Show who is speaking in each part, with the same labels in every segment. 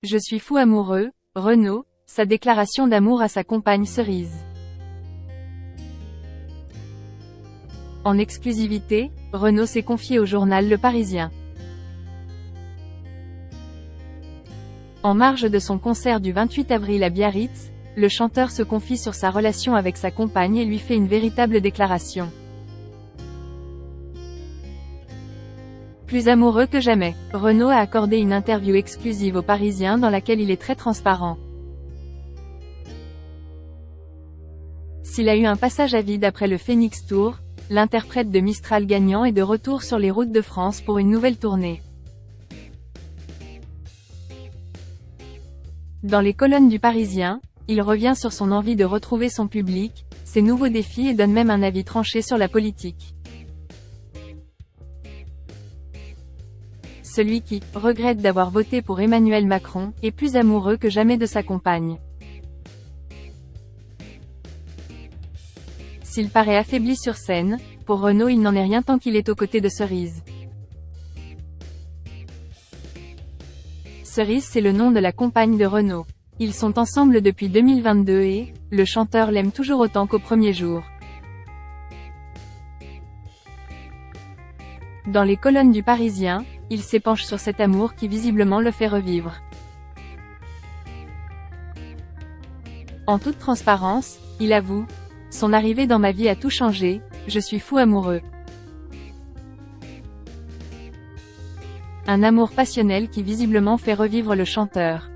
Speaker 1: Je suis fou amoureux, Renaud, sa déclaration d'amour à sa compagne Cerise. En exclusivité, Renaud s'est confié au journal Le Parisien. En marge de son concert du 28 avril à Biarritz, le chanteur se confie sur sa relation avec sa compagne et lui fait une véritable déclaration. Plus amoureux que jamais, Renaud a accordé une interview exclusive aux Parisiens dans laquelle il est très transparent. S'il a eu un passage à vide après le Phoenix Tour, l'interprète de Mistral gagnant est de retour sur les routes de France pour une nouvelle tournée. Dans les colonnes du Parisien, il revient sur son envie de retrouver son public, ses nouveaux défis et donne même un avis tranché sur la politique. Celui qui regrette d'avoir voté pour Emmanuel Macron est plus amoureux que jamais de sa compagne. S'il paraît affaibli sur scène, pour Renaud il n'en est rien tant qu'il est aux côtés de Cerise. Cerise, c'est le nom de la compagne de Renaud. Ils sont ensemble depuis 2022 et le chanteur l'aime toujours autant qu'au premier jour. Dans les colonnes du Parisien, il s'épanche sur cet amour qui visiblement le fait revivre. En toute transparence, il avoue « Son arrivée dans ma vie a tout changé, je suis fou amoureux ». Un amour passionnel qui visiblement fait revivre le chanteur.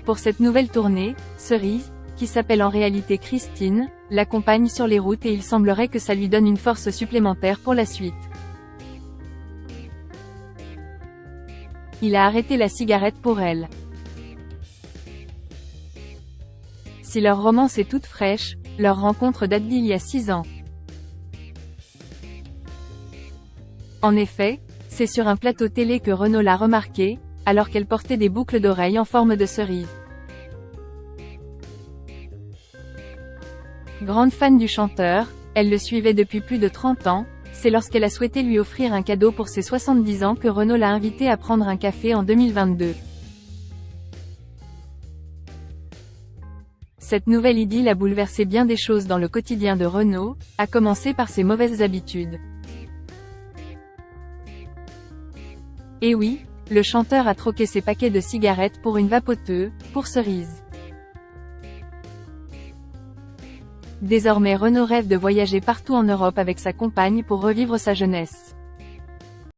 Speaker 1: Pour cette nouvelle tournée, Cerise, qui s'appelle en réalité Christine, l'accompagne sur les routes et il semblerait que ça lui donne une force supplémentaire pour la suite. Il a arrêté la cigarette pour elle. Si leur romance est toute fraîche, leur rencontre date d'il y a 6 ans. En effet, c'est sur un plateau télé que Renaud l'a remarqué, alors qu'elle portait des boucles d'oreilles en forme de cerise. Grande fan du chanteur, elle le suivait depuis plus de 30 ans, c'est lorsqu'elle a souhaité lui offrir un cadeau pour ses 70 ans que Renaud l'a invité à prendre un café en 2022. Cette nouvelle idylle a bouleversé bien des choses dans le quotidien de Renaud, à commencer par ses mauvaises habitudes. Et oui, le chanteur a troqué ses paquets de cigarettes pour une vapoteuse, pour Cerise. Désormais Renaud rêve de voyager partout en Europe avec sa compagne pour revivre sa jeunesse.